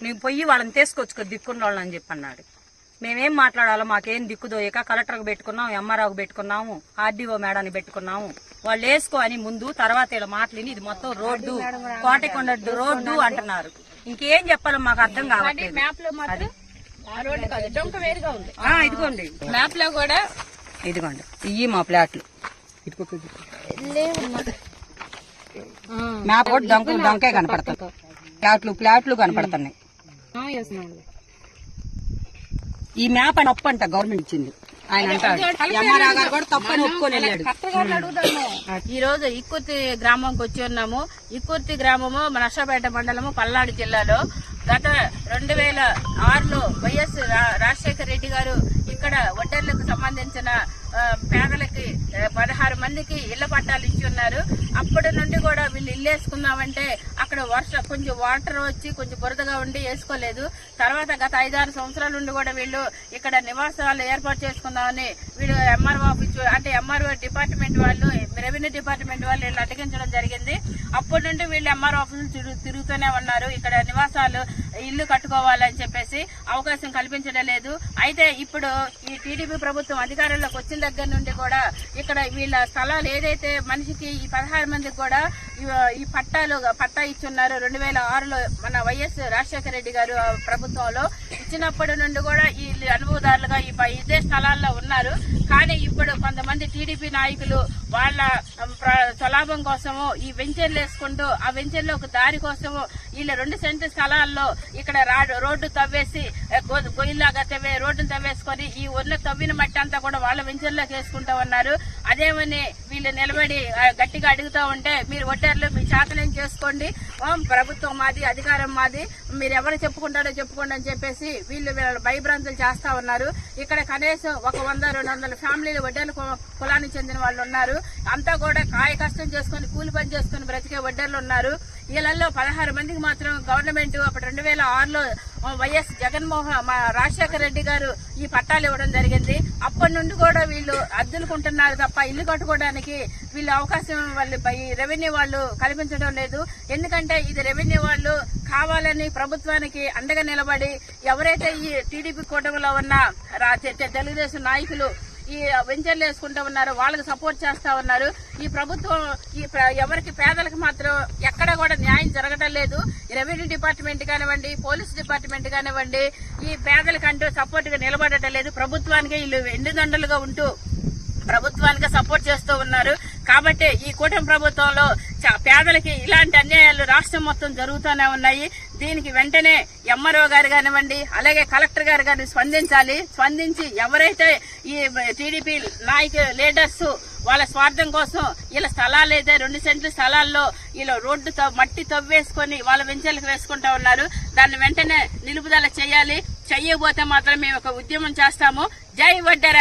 నువ్వు పోయి వాళ్ళని తీసుకొచ్చుకో దిక్కున్న వాళ్ళని అని చెప్పి అన్నాడు. మేమేం మాట్లాడాలో మాకేం దిక్కుదోయక కలెక్టర్కి పెట్టుకున్నాం, ఎంఆర్ఓకి పెట్టుకున్నాము, ఆర్డీఓ మేడాన్ని పెట్టుకున్నాము. వాళ్ళు వేసుకో అని ముందు, తర్వాత ఇలా మాటలిని ఇది మొత్తం రోడ్డు కోటకొండ రోడ్డు అంటున్నారు. ఇంకేం చెప్పాలో మాకు అర్థం కావట్లేదు. ఇదిగోండి మ్యాప్ లో కూడా ఇదిగోండి ఇవి మా ప్లాట్లు. మ్యాప్ కూడా డొంకే కనపడుతుంది, ప్లాట్లు కనపడుతున్నాయి. ఈ మ్యాప్ అని ఒప్పంట గవర్నమెంట్ ఇచ్చింది. ఆయన అంటాడు ఎంఆర్ఆర్ గారు కూడా తప్పని ఒప్పుకొని వెళ్ళాడు. ఈ రోజు ఇక్కుర్తి గ్రామంకి వచ్చి ఉన్నాము. ఇక్కుర్తి గ్రామము నర్సాపేట మండలము పల్నాడు జిల్లాలో గత 2006లో వైఎస్ రాజశేఖర రెడ్డి గారు ఇక్కడ ఒడ్డర్లకు సంబంధించిన పేదలకి 16 మందికి ఇళ్ల పట్టాలు ఇచ్చి ఉన్నారు. అప్పటి నుండి కూడా వీళ్ళు ఇల్లు వేసుకుందామంటే అక్కడ కొంచెం వాటర్ వచ్చి కొంచెం బురదగా ఉండి వేసుకోలేదు. తర్వాత గత 5-6 సంవత్సరాల నుండి కూడా వీళ్ళు ఇక్కడ నివాసాలు ఏర్పాటు చేసుకుందామని వీళ్ళు ఎంఆర్ఓ ఆఫీస్ అంటే ఎంఆర్ఓ డిపార్ట్మెంట్ వాళ్ళు, రెవెన్యూ డిపార్ట్మెంట్ వాళ్ళు వీళ్ళు అడ్డగించడం జరిగింది. అప్పటి నుండి వీళ్ళు ఎంఆర్ఓ ఆఫీసులు తిరుగుతూనే ఉన్నారు. ఇక్కడ నివాసాలు ఇల్లు కట్టుకోవాలని చెప్పేసి అవకాశం కల్పించడం లేదు. అయితే ఇప్పుడు ఈ టీడీపీ ప్రభుత్వం అధికారంలోకి వచ్చిన దగ్గర నుండి కూడా ఇక్కడ వీళ్ళ స్థలాలు ఏదైతే మనిషికి ఈ 16 మందికి కూడా ఈ పట్టా ఇచ్చున్నారు. 2006లో మన వైఎస్ రాజశేఖర రెడ్డి గారు ప్రభుత్వంలో ఇచ్చినప్పటి నుండి కూడా ఈ అనుభవదారులుగా ఇదే స్థలాల్లో ఉన్నారు. కానీ ఇప్పుడు కొంతమంది టీడీపీ నాయకులు వాళ్ళ స్వలాభం కోసము ఈ వెంచర్లు వేసుకుంటూ ఆ వెంచర్లో ఒక దారి కోసము వీళ్ళ 2 సెంటు స్థలాల్లో ఇక్కడ రోడ్డు తవ్వేసి గొయ్యిలాగా రోడ్డును తవ్వేసుకొని ఈ ఉన్న తవ్విన మట్టి అంతా కూడా వాళ్ళ వెంచర్లోకి వేసుకుంటూ ఉన్నారు. అదేమని వీళ్ళు నిలబడి గట్టిగా అడుగుతూ ఉంటే మీరు ఒడ్డర్లు మీ చేతనేం చేసుకోండి, ప్రభుత్వం మాది, అధికారం మాది, మీరు ఎవరు చెప్పుకుంటారో చెప్పుకోండి అని చెప్పేసి వీళ్ళు భయభ్రాంతులు చేస్తా ఉన్నారు. ఇక్కడ కనీసం 100-200 ఫ్యామిలీలు ఒడ్డర్ల కులానికి చెందిన వాళ్ళు ఉన్నారు. అంతా కూడా కాయ కష్టం చేసుకుని కూలి పని చేసుకుని బ్రతికే ఒడ్డర్లు ఉన్నారు. వీళ్ళల్లో 16 మందికి మాత్రం గవర్నమెంట్ అప్పుడు 2006లో వైఎస్ రాజశేఖర రెడ్డి గారు ఈ పట్టాలు ఇవ్వడం జరిగింది. అప్పటి నుండి కూడా వీళ్ళు అద్దెలుకుంటున్నారు తప్ప ఇల్లు కట్టుకోవడానికి వీళ్ళు అవకాశం ఈ రెవెన్యూ వాళ్ళు కల్పించడం లేదు. ఎందుకంటే ఇది రెవెన్యూ వాళ్ళు కావాలని ప్రభుత్వానికి అండగా నిలబడి ఎవరైతే ఈ టీడీపీ కూటమిలో ఉన్న తెలుగుదేశం నాయకులు ఈ వెంచర్లు వేసుకుంటూ ఉన్నారు వాళ్ళకి సపోర్ట్ చేస్తా ఉన్నారు. ఈ ప్రభుత్వం ఎవరికి పేదలకు మాత్రం ఎక్కడ కూడా న్యాయం జరగడం లేదు. రెవెన్యూ డిపార్ట్మెంట్ కానివ్వండి, పోలీస్ డిపార్ట్మెంట్ కానివ్వండి ఈ పేదలకంటూ సపోర్ట్ గా నిలబడటం లేదు. ప్రభుత్వానికి వీళ్ళు ఎండుదండలుగా ఉంటూ ప్రభుత్వానికి సపోర్ట్ చేస్తూ ఉన్నారు. కాబట్టి ఈ కూటమి ప్రభుత్వంలో పేదలకి ఇలాంటి అన్యాయాలు రాష్ట్రం మొత్తం జరుగుతూనే ఉన్నాయి. దీనికి వెంటనే ఎంఆర్ఓ గారు కానివ్వండి, అలాగే కలెక్టర్ గారు కానీ స్పందించి ఎవరైతే ఈ టీడీపీ లీడర్స్ వాళ్ళ స్వార్థం కోసం వీళ్ళ స్థలాలు అయితే 2 సెంట్ల స్థలాల్లో వీళ్ళు రోడ్డు మట్టి తవ్వేసుకొని వాళ్ళ వెంచర్లకు వేసుకుంటా ఉన్నారు. దాన్ని వెంటనే నిలుపుదల చేయాలి. చెయ్యకపోతే మాత్రం మేము ఒక ఉద్యమం చేస్తాము. జై వడ్డెర.